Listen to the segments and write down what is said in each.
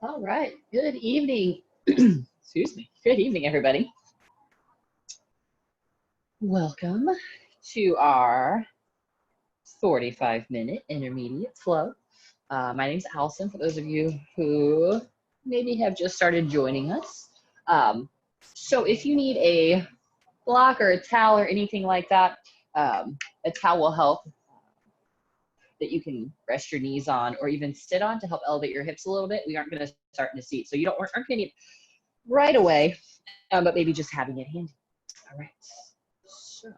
All right. Good evening. Excuse me. Good evening, everybody. Welcome to our 45-minute intermediate flow. My name's Allison, for those of you who maybe have just started joining us. So if you need a block or a towel or anything like that, a towel will help that you can rest your knees on or even sit on to help elevate your hips a little bit. We aren't going to start in a seat, so you aren't going to need right away, but maybe just having it handy. All right. So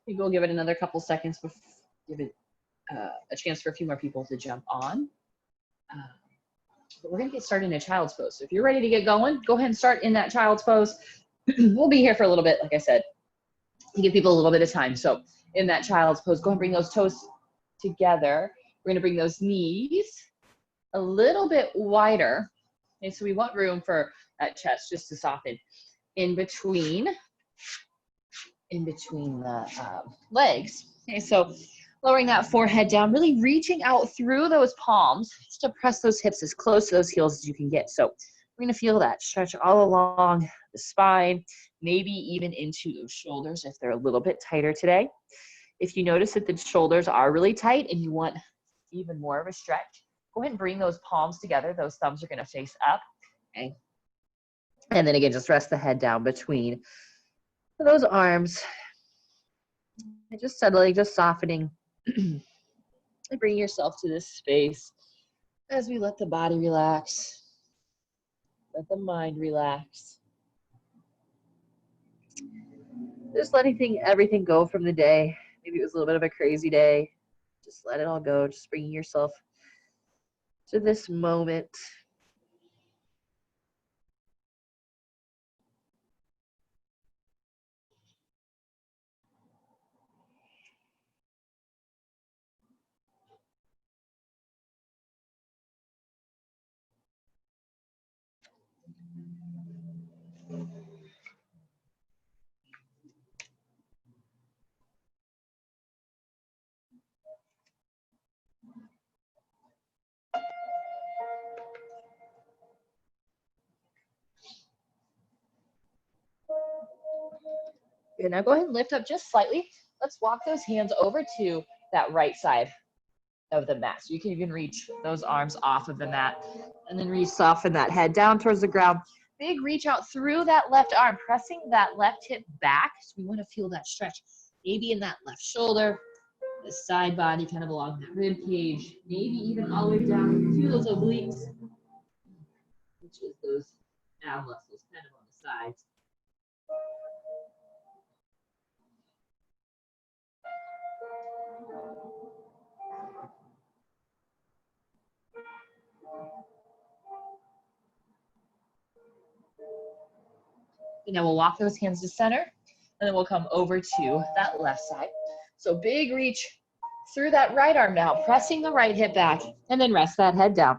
maybe we'll give it another couple seconds before give it a chance for a few more people to jump on. But we're going to get started in a child's pose. So if you're ready to get going, go ahead and start in that child's pose. We'll be here for a little bit, like I said, to give people a little bit of time. So in that child's pose, go ahead and bring those toes together. We're going to bring those knees a little bit wider. Okay, so we want room for that chest just to soften in between the legs. Okay, so lowering that forehead down, really reaching out through those palms just to press those hips as close to those heels as you can get. So we're going to feel that stretch all along the spine, maybe even into those shoulders if they're a little bit tighter today. If you notice that the shoulders are really tight and you want even more of a stretch, go ahead and bring those palms together. Those thumbs are going to face up. Okay. And then again, just rest the head down between those arms. And just settling, just softening. And bring yourself to this space as we let the body relax. Let the mind relax. Just letting everything go from the day. Maybe it was a little bit of a crazy day. Just let it all go. Just bringing yourself to this moment. Good. Now go ahead and lift up just slightly. Let's walk those hands over to that right side of the mat. So you can even reach those arms off of the mat and then re-soften that head down towards the ground. Big reach out through that left arm, pressing that left hip back. So we want to feel that stretch, maybe in that left shoulder, the side body kind of along that rib cage, maybe even all the way down to those obliques, which is those ab muscles kind of on the sides. And then we'll walk those hands to center, and then we'll come over to that left side. So big reach through that right arm now, pressing the right hip back, and then rest that head down.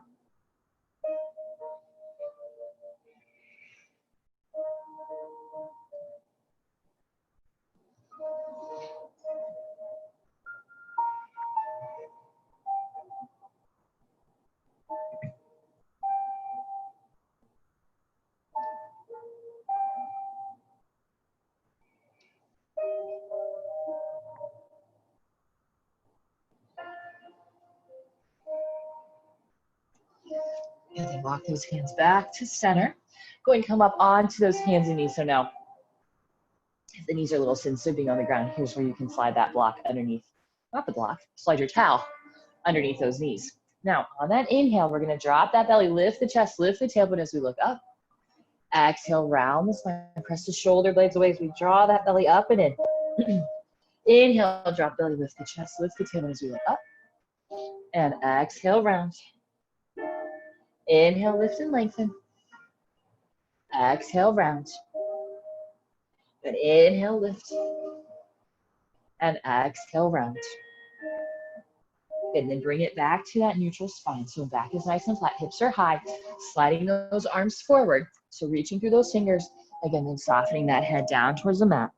And then walk those hands back to center. Go and come up onto those hands and knees. So now, if the knees are a little slipping on the ground, here's where you can slide that block underneath. Not the block, slide your towel underneath those knees. Now, on that inhale, we're going to drop that belly, lift the chest, lift the tailbone as we look up. Exhale, round the spine, press the shoulder blades away as we draw that belly up and in. Inhale, drop belly, lift the chest, lift the tailbone as we look up. And exhale, round. Inhale, lift and lengthen. Exhale, round. Good. Inhale, lift. And exhale, round. And then bring it back to that neutral spine. So back is nice and flat, hips are high, sliding those arms forward. So reaching through those fingers, again, then softening that head down towards the mat.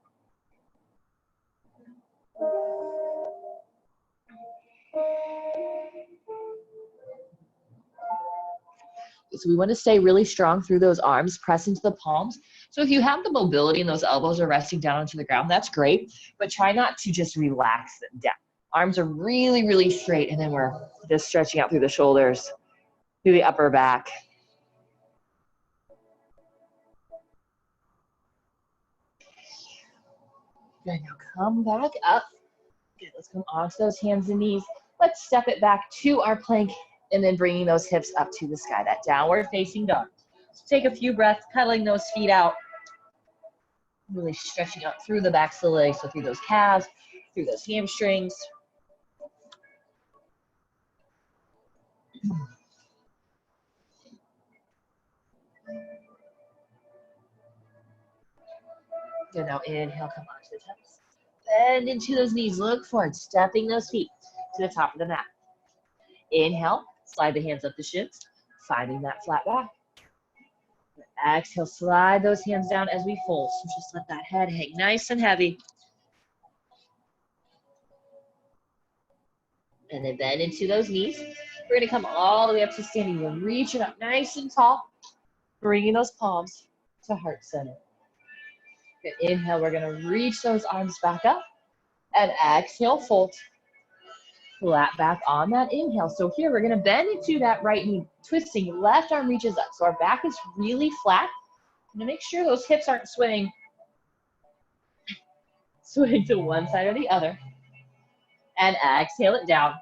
So we want to stay really strong through those arms, press into the palms. So if you have the mobility and those elbows are resting down onto the ground, that's great, but try not to just relax them down. Arms are really, really straight, and then we're just stretching out through the shoulders, through the upper back. Good, now come back up. Good, let's come onto those hands and knees. Let's step it back to our plank, and then bringing those hips up to the sky, that downward facing dog. So take a few breaths, cuddling those feet out, really stretching out through the backs of the legs, so through those calves, through those hamstrings. Good, now inhale, come onto the toes. Bend into those knees, look forward, stepping those feet to the top of the mat. Inhale, slide the hands up the shins, finding that flat back. Exhale, slide those hands down as we fold. So just let that head hang nice and heavy. And then bend into those knees. We're gonna come all the way up to standing. We're reaching up nice and tall, bringing those palms to heart center. Good, inhale, we're gonna reach those arms back up, and exhale, fold. Flat back on that inhale. So here we're gonna bend into that right knee, twisting, left arm reaches up. So our back is really flat. I'm gonna make sure those hips aren't swaying to one side or the other. And exhale it down.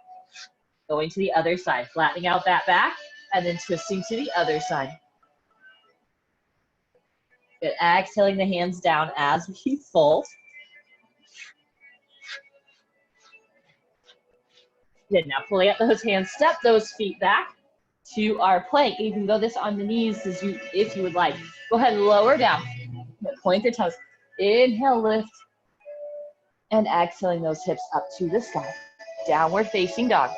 Going to the other side, flattening out that back, and then twisting to the other side. Good, exhaling the hands down as we fold. Good, now pulling up those hands, step those feet back to our plank. You can go this on the knees if you would like. Go ahead and lower down, point the toes. Inhale, lift, and exhaling those hips up to the sky. Downward facing dog.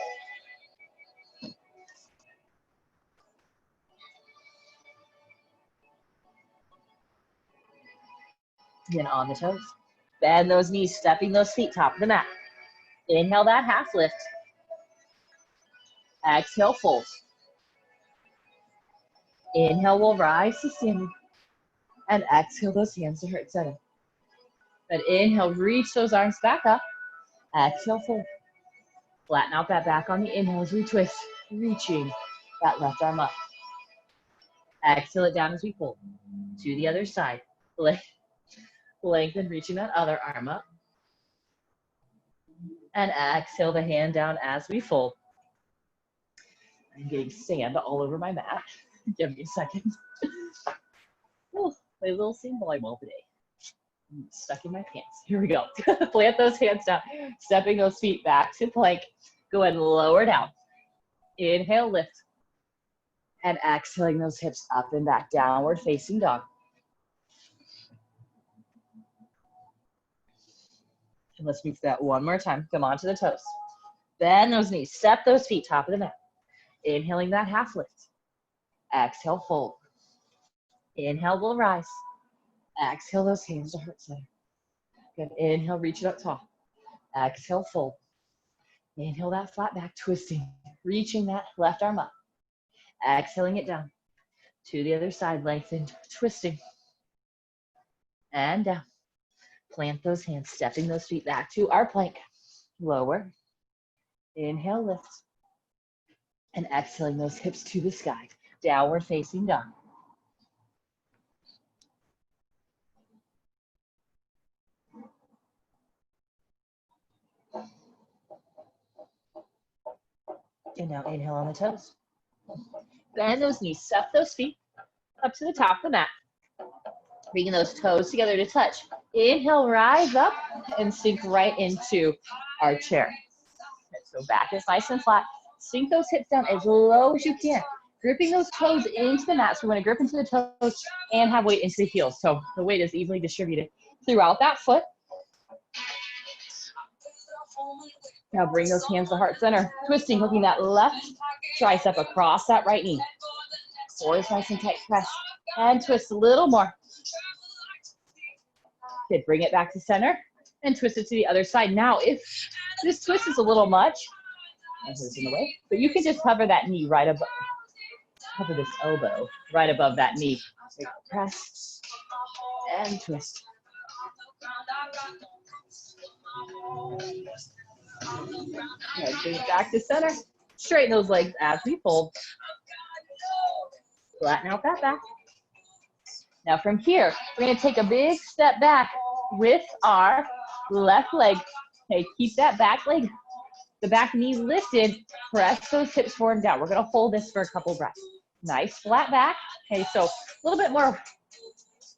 Then on the toes. Bend those knees, stepping those feet, top of the mat. Inhale that half lift. Exhale, fold. Inhale, we'll rise to standing. And exhale those hands to heart center. But inhale, reach those arms back up. Exhale, fold. Flatten out that back on the inhale as we twist, reaching that left arm up. Exhale it down as we fold. To the other side. Lengthen, reaching that other arm up. And exhale the hand down as we fold. I'm getting sand all over my mat. Give me a second. Oh, my little sand volleyball today. I'm stuck in my pants. Here we go. Plant those hands down, stepping those feet back to plank. Go ahead and lower down. Inhale, lift. And exhaling those hips up and back, downward facing dog. And let's move that one more time. Come onto the toes. Bend those knees, step those feet, top of the mat. Inhaling that half lift. Exhale, fold. Inhale, we'll rise. Exhale those hands to heart center. Good, inhale, reach it up tall. Exhale, fold. Inhale that flat back, twisting, reaching that left arm up. Exhaling it down. To the other side, lengthen, twisting. And down. Plant those hands, stepping those feet back to our plank. Lower. Inhale, lift. And exhaling those hips to the sky. Downward facing dog. And now inhale on the toes. Bend those knees, step those feet up to the top of the mat. Bringing those toes together to touch. Inhale, rise up and sink right into our chair. So back is nice and flat. Sink those hips down as low as you can. Gripping those toes into the mat. So we want to grip into the toes and have weight into the heels. So the weight is evenly distributed throughout that foot. Now bring those hands to heart center. Twisting, hooking that left tricep across that right knee. Core is nice and tight, press. And twist a little more. Okay, bring it back to center and twist it to the other side. Now, if this twist is a little much, in the way, but you can just hover that knee right above. top of this elbow, right above that knee. Press and twist. And bring it back to center. Straighten those legs as we fold. Flatten out that back. Now from here, we're going to take a big step back with our left leg. Okay, keep that back leg, the back knee lifted. Press those hips forward and down. We're going to hold this for a couple breaths. Nice flat back. Okay, so a little bit more.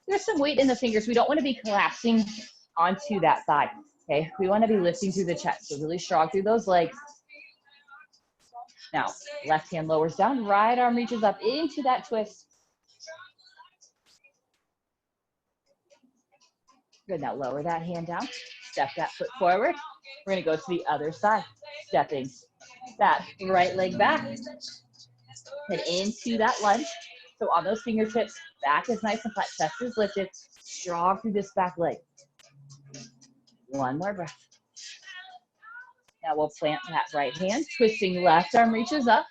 There's some weight in the fingers. We don't want to be collapsing onto that side. Okay, we want to be lifting through the chest. So really strong through those legs. Now, left hand lowers down, right arm reaches up into that twist. Good, now lower that hand down, step that foot forward. We're gonna go to the other side, stepping that right leg back, and into that lunge. So on those fingertips, back is nice and flat, chest is lifted, strong through this back leg. One more breath. Now we'll plant that right hand, twisting left arm reaches up.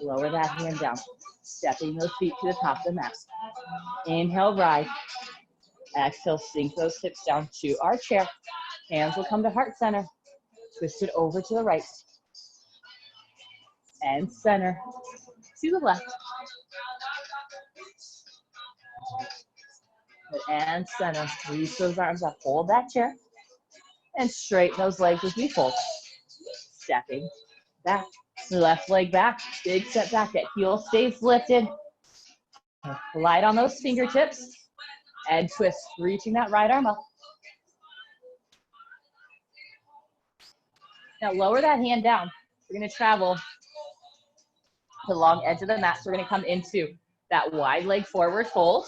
Lower that hand down, stepping those feet to the top of the mat. Inhale, rise. Exhale, sink those hips down to our chair. Hands will come to heart center. Twist it over to the right. And center to the left. And center. Reach those arms up. Hold that chair. And straighten those legs as we fold. Stepping back. Left leg back. Big step back. That heel stays lifted. Light on those fingertips. And twist. Reaching that right arm up. Now lower that hand down. We're going to travel to the long edge of the mat. So we're going to come into that wide leg forward fold.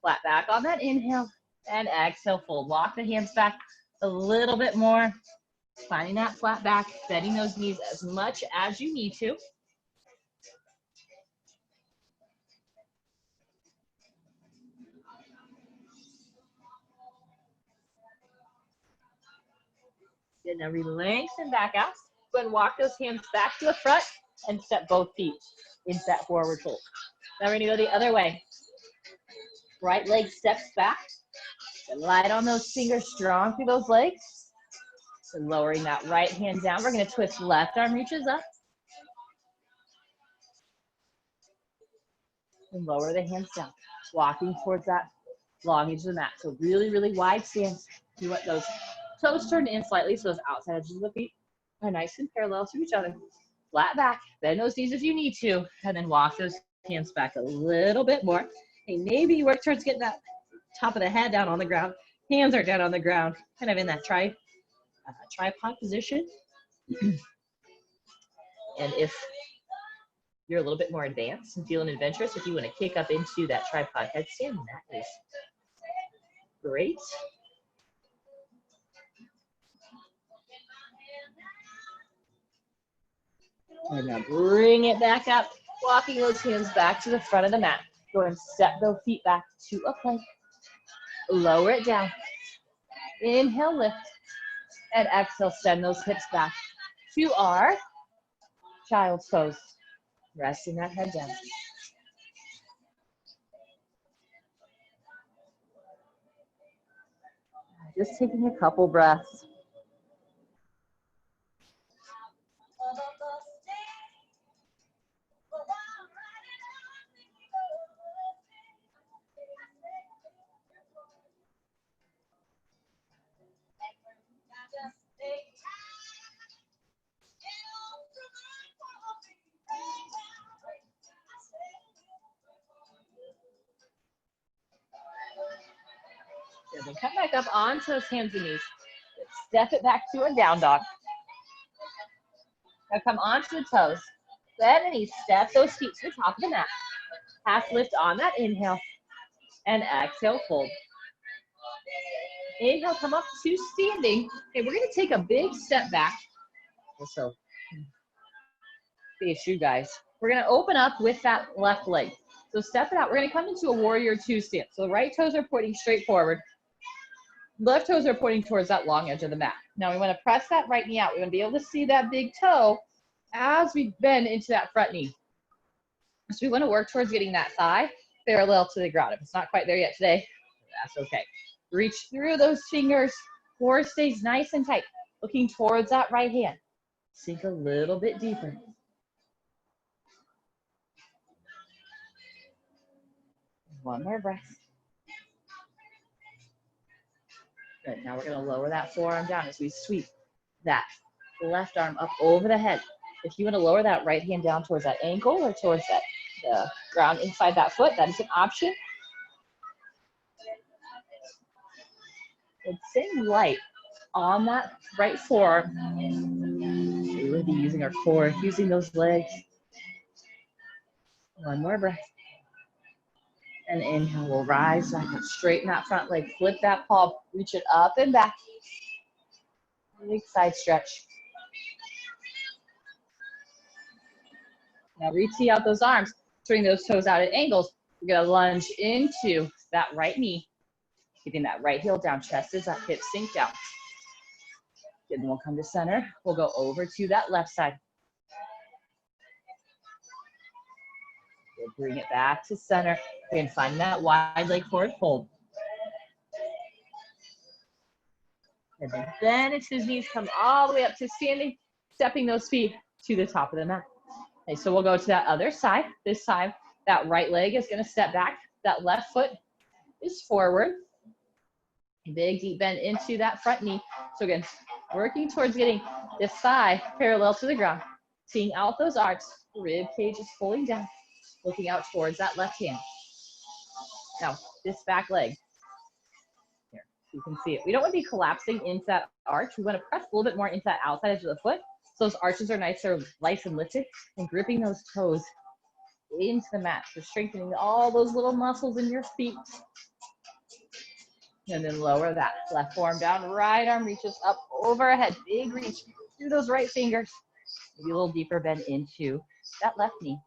Flat back on that inhale. And exhale, fold. Walk the hands back a little bit more. Finding that flat back, bending those knees as much as you need to. Good, now lengthen back out. Go ahead and walk those hands back to the front and step both feet into that forward fold. Now we're gonna go the other way. Right leg steps back. Light on those fingers, strong through those legs. And lowering that right hand down. We're gonna twist left arm reaches up. And lower the hands down. Walking towards that long edge of the mat. So really, really wide stance. You want those toes turned in slightly so those outside edges of the feet are nice and parallel to each other. Flat back, bend those knees if you need to, and then walk those hands back a little bit more. And maybe you work towards getting that top of the head down on the ground. Hands are down on the ground, kind of in that tripod position. And if you're a little bit more advanced and feeling adventurous, if you want to kick up into that tripod headstand, that is great. And now bring it back up, walking those hands back to the front of the mat. Go and step those feet back to a plank. Lower it down. Inhale, lift. And exhale, send those hips back to our child's pose. Resting that head down. Just taking a couple breaths. And then come back up onto those hands and knees. Step it back to a down dog. Now come onto the toes. Bend the knees. Step those feet to the top of the mat. Half lift on that inhale. And exhale, fold. Inhale, come up to standing. Okay, we're going to take a big step back. So, face you guys. We're going to open up with that left leg. So step it out. We're going to come into a warrior two stance. So the right toes are pointing straight forward. Left toes are pointing towards that long edge of the mat. Now we want to press that right knee out. We want to be able to see that big toe as we bend into that front knee. So we want to work towards getting that thigh parallel to the ground. If it's not quite there yet today, that's okay. Reach through those fingers. Core stays nice and tight. Looking towards that right hand. Sink a little bit deeper. One more breath. Good. Now we're going to lower that forearm down as we sweep that left arm up over the head. If you want to lower that right hand down towards that ankle or towards that the ground inside that foot, that is an option. And same light on that right forearm. We would be using our core, using those legs. One more breath. And inhale, we'll rise back up, straighten that front leg, flip that palm, reach it up and back. Big side stretch. Now reach out those arms, swing those toes out at angles. We're gonna lunge into that right knee, keeping that right heel down, chest is up, hips sink down. Then we'll come to center. We'll go over to that left side. We'll bring it back to center. We're gonna find that wide leg forward fold. And then bend into his knees, come all the way up to standing, stepping those feet to the top of the mat. Okay, so we'll go to that other side. This time, that right leg is gonna step back. That left foot is forward. Big deep bend into that front knee. So again, working towards getting this thigh parallel to the ground. Seeing out those arcs, rib cage is pulling down, looking out towards that left hand. Now, this back leg, here, you can see it. We don't want to be collapsing into that arch. We want to press a little bit more into that outside edge of the foot. So those arches are nice and lifted, and gripping those toes into the mat. So strengthening all those little muscles in your feet. And then lower that left forearm down, right arm reaches up overhead, big reach through those right fingers. Maybe a little deeper bend into that left knee.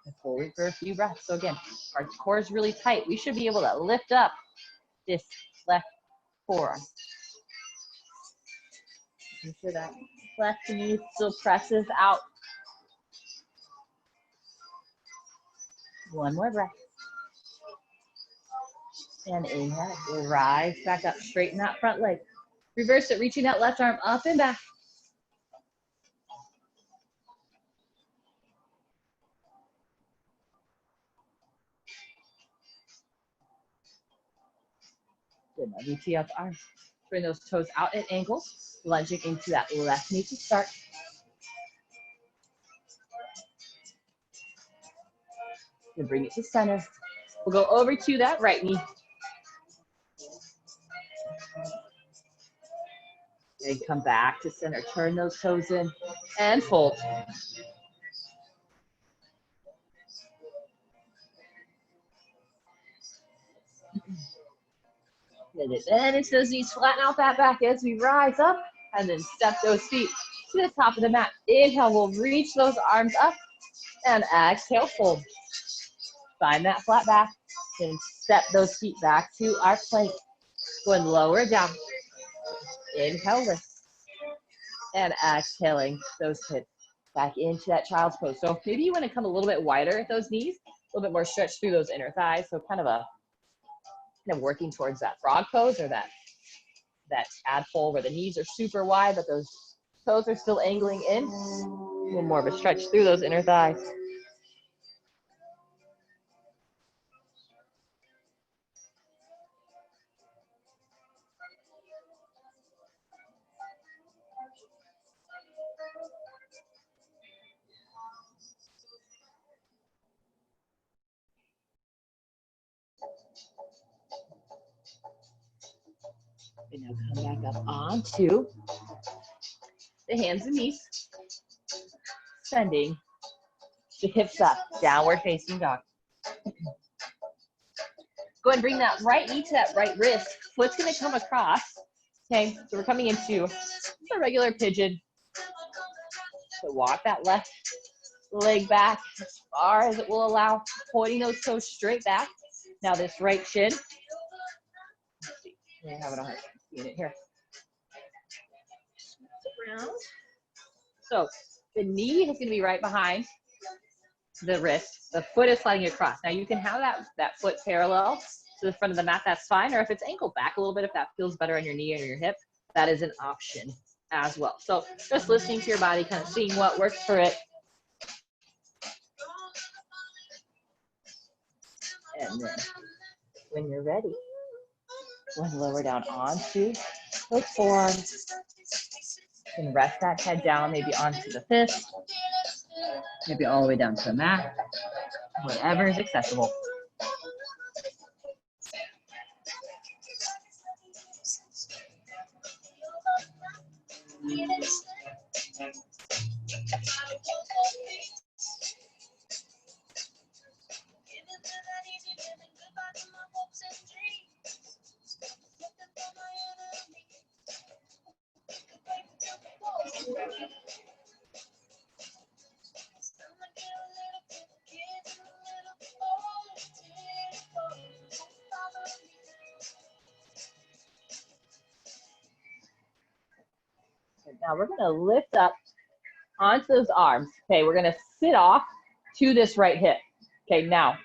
And forward for a few breaths. So again, our core is really tight. We should be able to lift up this left forearm. Make sure that left knee still presses out. One more breath. And inhale, we'll rise back up, straighten that front leg. Reverse it, reaching that left arm up and back. Good, now we tee up the arms. Bring those toes out at angles, lunging into that left knee to start. Then bring it to center. We'll go over to that right knee. And come back to center. Turn those toes in and fold. Then into those knees, flatten out that back as we rise up, and then step those feet to the top of the mat. Inhale, we'll reach those arms up, and exhale, fold. Find that flat back, and step those feet back to our plank. Go and lower down. Inhale, lift. And exhaling those hips back into that child's pose. So maybe you want to come a little bit wider at those knees, a little bit more stretch through those inner thighs. So kind of working towards that frog pose or that tadpole where the knees are super wide, but those toes are still angling in. A little more of a stretch through those inner thighs. And now come back up onto the hands and knees. Sending the hips up, downward facing dog. Go ahead and bring that right knee to that right wrist. Foot's gonna come across, okay? So we're coming into a regular pigeon. So walk that left leg back as far as it will allow, pointing those toes straight back. Now this right shin, I'm having a hard time seeing it here. Around. So the knee is going to be right behind the wrist. The foot is sliding across. Now you can have that foot parallel to the front of the mat, that's fine. Or if it's ankle back a little bit, if that feels better on your knee or your hip, that is an option as well. So just listening to your body, kind of seeing what works for it. And then when you're ready, go ahead and lower down onto those forearms. You can rest that head down, maybe onto the fist, maybe all the way down to the mat, whatever is accessible. Now we're going to lift up onto those arms. Okay, we're going to sit off to this right hip. Okay, now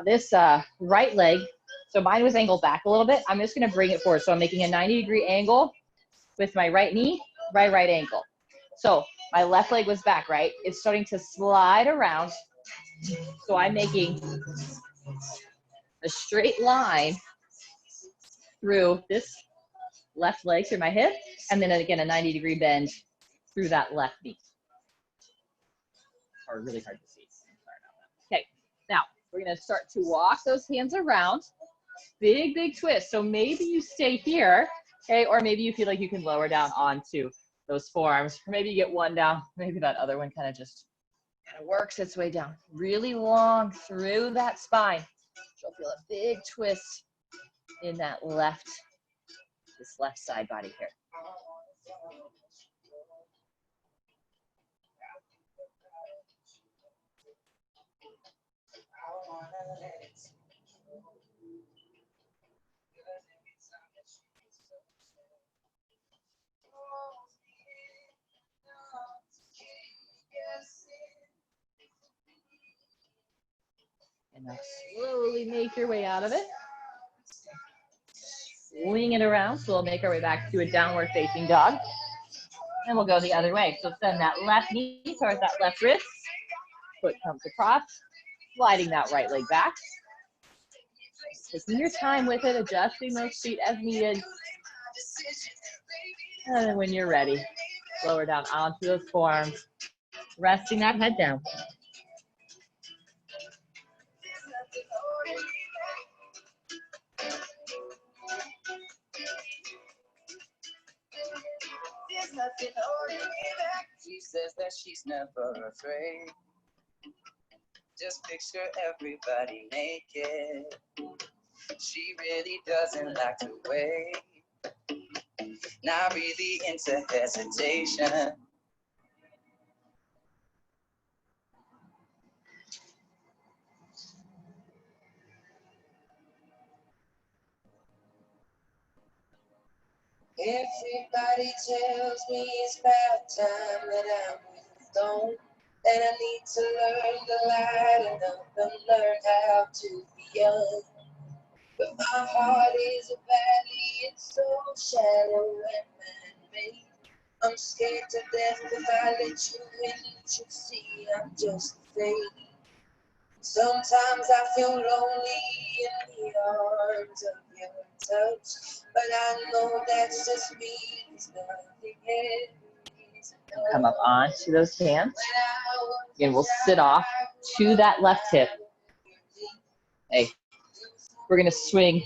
this right leg, so mine was angled back a little bit. I'm just going to bring it forward. So I'm making a 90-degree angle with my right knee, right ankle. So my left leg was back, right? It's starting to slide around. So I'm making a straight line through this left leg through my hip, and then again a 90-degree bend through that left knee. Or really hard to see. Sorry about that. Okay, now we're gonna start to walk those hands around. Big twist. So maybe you stay here, okay, or maybe you feel like you can lower down onto those forearms, or maybe you get one down, maybe that other one kind of works its way down. Really long through that spine. You'll feel a big twist in that this left side body here. And now slowly make your way out of it. Swing it around, so we'll make our way back to a downward facing dog. And we'll go the other way. So send that left knee towards that left wrist. Foot comes across, sliding that right leg back. Taking your time with it, adjusting those feet as needed. And then when you're ready, lower down onto those forearms, resting that head down. There's nothing holding me back. She says that she's never afraid. Just picture everybody naked. She really doesn't like to wait. Not really into hesitation. Everybody tells me it's about time that I'm moved on, that I need to learn to lighten up and learn how to be young. But my heart is a valley, it's so shallow and man-made. I'm scared to death if I let you in, you should see I'm just a fake. Sometimes I feel lonely in the arms of your touch, but I know that's just me, there's nothing else. Come up onto those hands. Again, we'll sit off to that left hip. Hey, we're gonna swing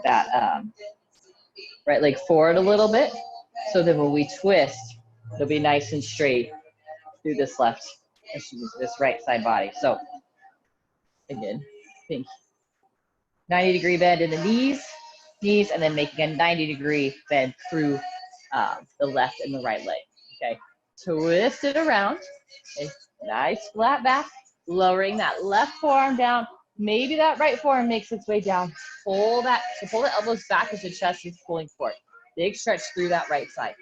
that right leg forward a little bit, so that when we twist, it'll be nice and straight through this this right side body. So again, think 90-degree bend in the knees, and then making a 90-degree bend through the left and the right leg. Okay, twist it around. Okay. Nice flat back, lowering that left forearm down, Maybe that right forearm makes its way down. Pull that, so pull the elbows back as the chest is pulling forward. Big stretch through that right side.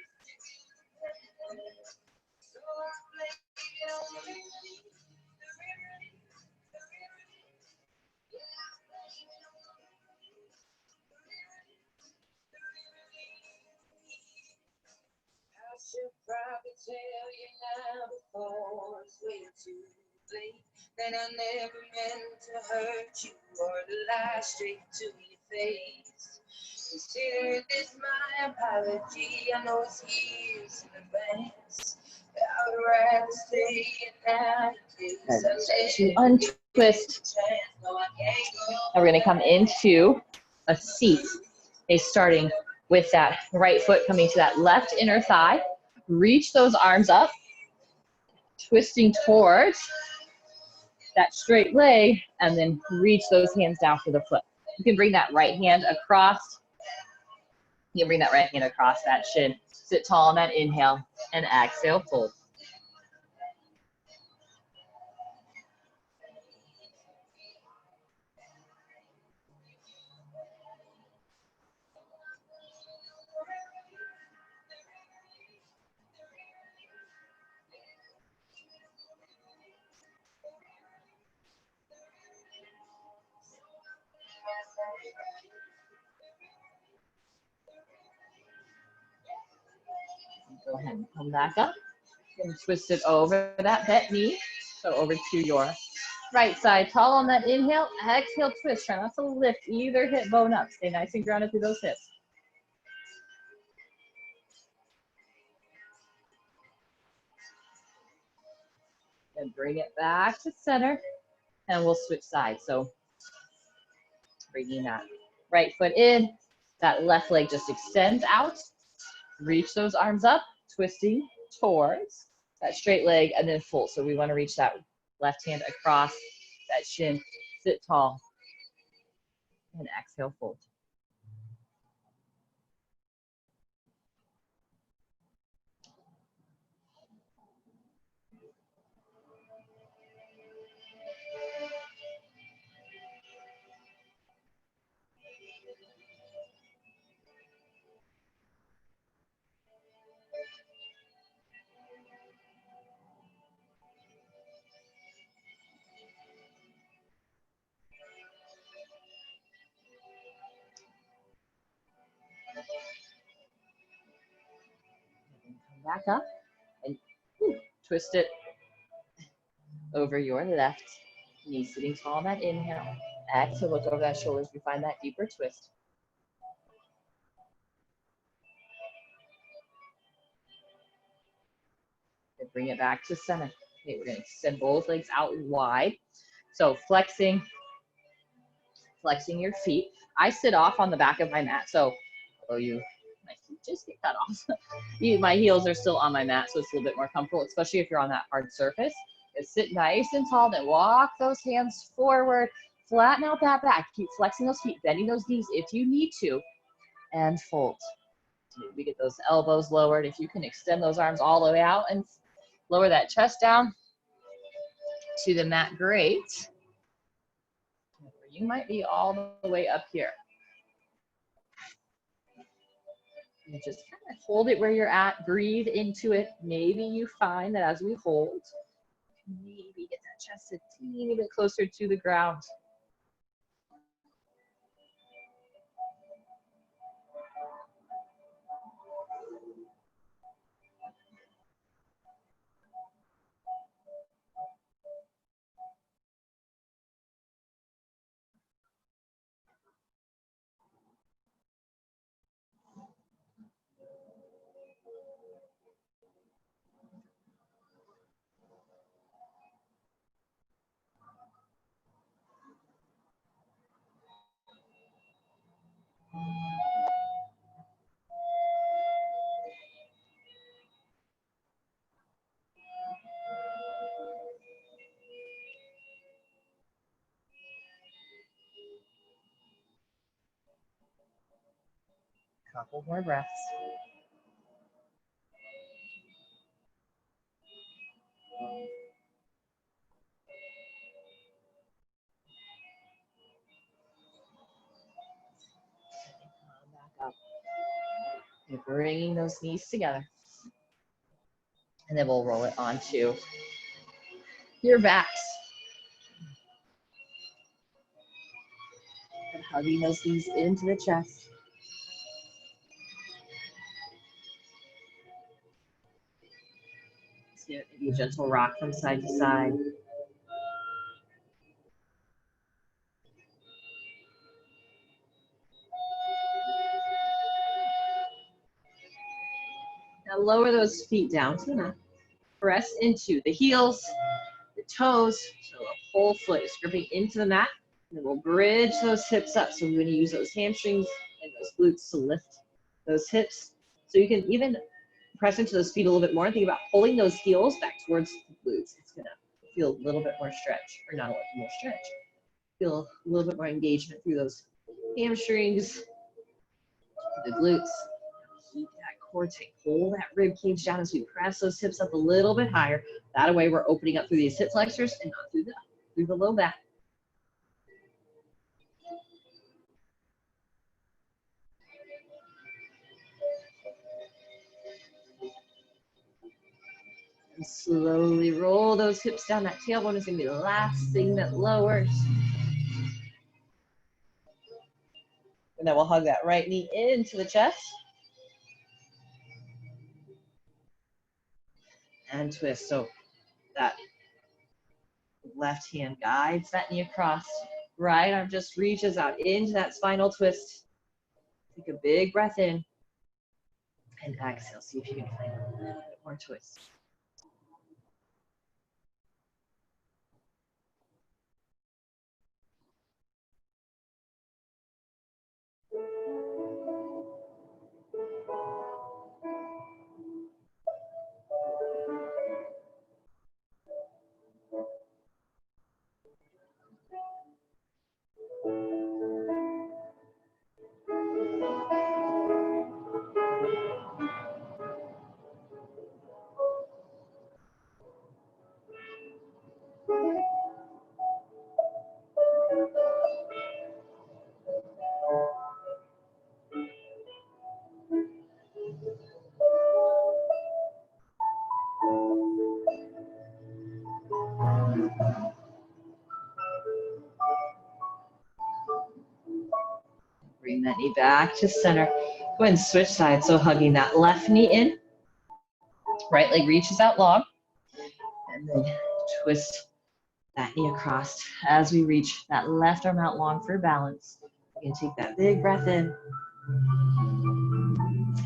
Should probably tell you now before it's way too late that I never meant to hurt you or to lie straight to your face. Consider this my apology. I know it's years in advance. But I would rather stay now in case To untwist. No, I can't go. Now we're going to come into a seat. Okay, starting with that right foot coming to that left inner thigh. Reach those arms up, twisting towards that straight leg, and then reach those hands down for the foot. You can bring that right hand across. You can bring that right hand across that shin. Sit tall on that inhale, and exhale, fold. Go ahead and come back up and twist it over that bent knee. So over to your right side, tall on that inhale, exhale, twist. Try not to lift either hip bone up. Stay nice and grounded through those hips. And bring it back to center, and we'll switch sides. So bringing that right foot in, that left leg just extends out. Reach those arms up, twisting towards that straight leg, and then fold. So we want to reach that left hand across that shin, sit tall, and exhale, fold. Come back up and twist it over your left knee, sitting tall on that inhale. Exhale, look over that shoulders. We find that deeper twist. And bring it back to center. Okay, we're going to extend both legs out wide. So flexing your feet. I sit off on the back of my mat. So although my feet just get cut off, my heels are still on my mat, so it's a little bit more comfortable, especially if you're on that hard surface. Just sit nice and tall, then walk those hands forward, flatten out that back, keep flexing those feet, bending those knees if you need to, and fold. Maybe get those elbows lowered. If you can extend those arms all the way out and lower that chest down to the mat, great. You might be all the way up here. And just kind of hold it where you're at, breathe into it. Maybe you find that as we hold, maybe get that chest a teeny bit closer to the ground. Couple more breaths. You're bringing those knees together. And then we'll roll it onto your backs. And hugging those knees into the chest. Let's give it maybe a gentle rock from side to side. Now lower those feet down to the mat. Press into the heels, the toes, so the whole foot is gripping into the mat. And then we'll bridge those hips up. So we're going to use those hamstrings and those glutes to lift those hips. So you can even press into those feet a little bit more and think about pulling those heels back towards the glutes. It's going to feel a little bit more stretch, or not a little more stretch. Feel a little bit more engagement through those hamstrings, the glutes. Keep that core tight. Pull that rib cage down as we press those hips up a little bit higher. That way we're opening up through these hip flexors and not through the low back. And slowly roll those hips down. That tailbone is going to be the last thing that lowers. And then we'll hug that right knee into the chest. And twist. So that left hand guides that knee across. Right arm just reaches out into that spinal twist. Take a big breath in. And exhale. See if you can find a little bit more twist. Bring that knee back to center. Go ahead and switch sides. So hugging that left knee in. Right leg reaches out long. And then twist that knee across as we reach that left arm out long for balance. You can take that big breath in.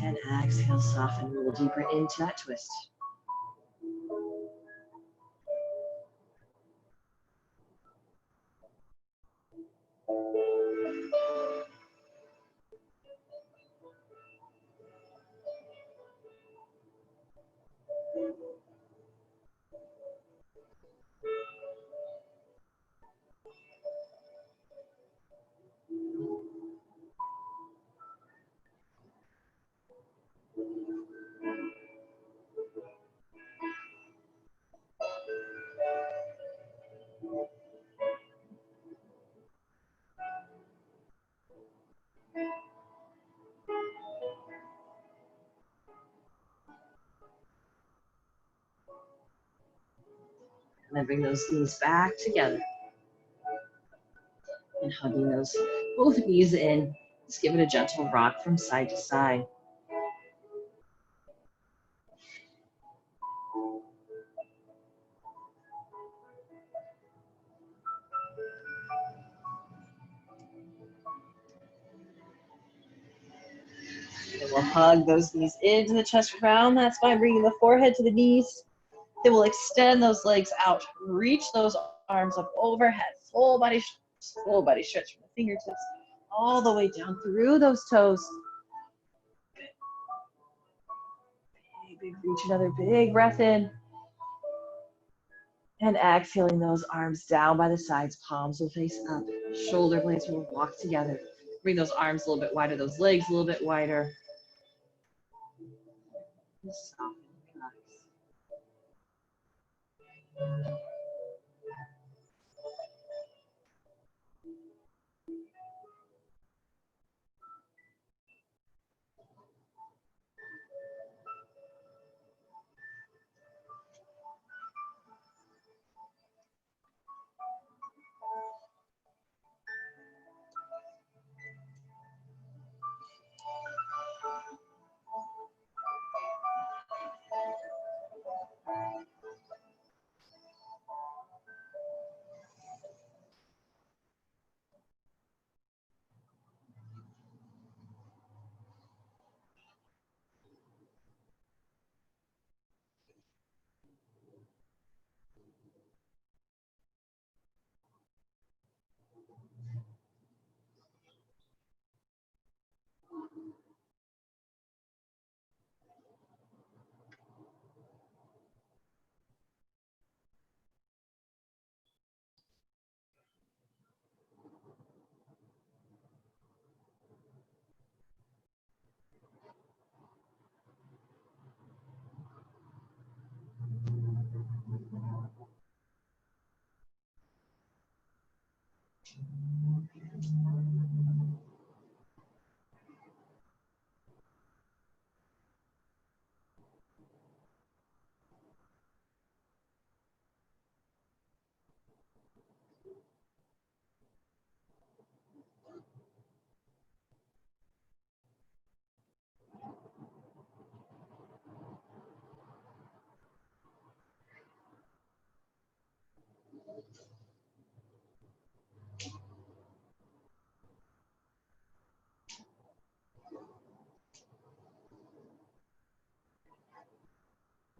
And exhale, soften, roll deeper into that twist. And then bring those knees back together. And hugging those both knees in. Just give it a gentle rock from side to side. And we'll hug those knees into the chest, crown that spine, bringing the forehead to the knees. Then we'll extend those legs out, reach those arms up overhead, full body stretch from the fingertips all the way down through those toes. Big reach, another big breath in. And exhaling those arms down by the sides, palms will face up, shoulder blades will walk together. Bring those arms a little bit wider, those legs a little bit wider. Soften, relax.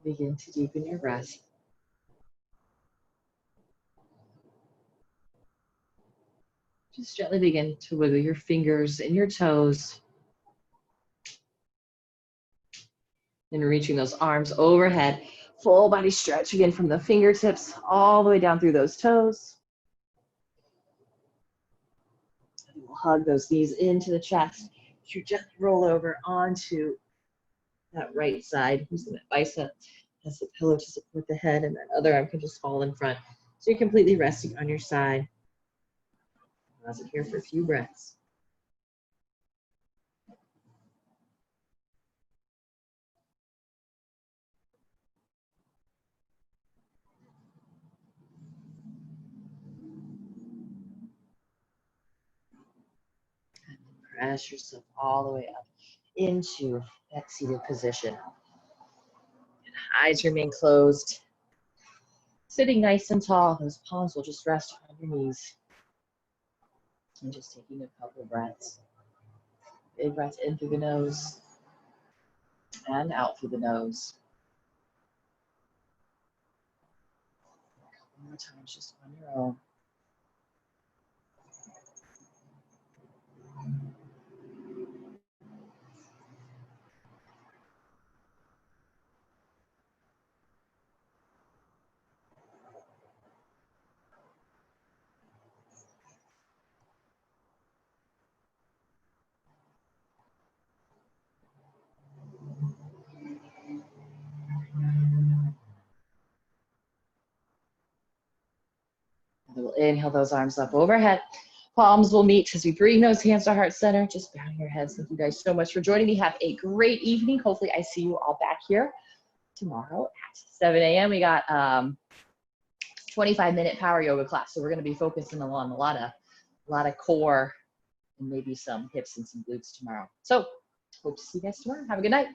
Begin to deepen your breath. Just gently begin to wiggle your fingers and your toes. And reaching those arms overhead. Full body stretch again from the fingertips all the way down through those toes. And we'll hug those knees into the chest. You gently roll over onto that right side, using that bicep as the pillow to support the head, and that other arm can just fall in front. So you're completely resting on your side. Pause it here for a few breaths. And press yourself all the way up into that seated position. And eyes remain closed. Sitting nice and tall, those palms will just rest on your knees. And just taking a couple of breaths. Big breath in through the nose and out through the nose. One more time, just on your own. We'll inhale those arms up overhead. Palms will meet as we bring those hands to heart center. Just bowing your heads. Thank you guys so much for joining me. Have a great evening. Hopefully I see you all back here tomorrow at 7 a.m. We got 25-minute power yoga class. So we're going to be focusing on a lot of core and maybe some hips and some glutes tomorrow. So hope to see you guys tomorrow. Have a good night.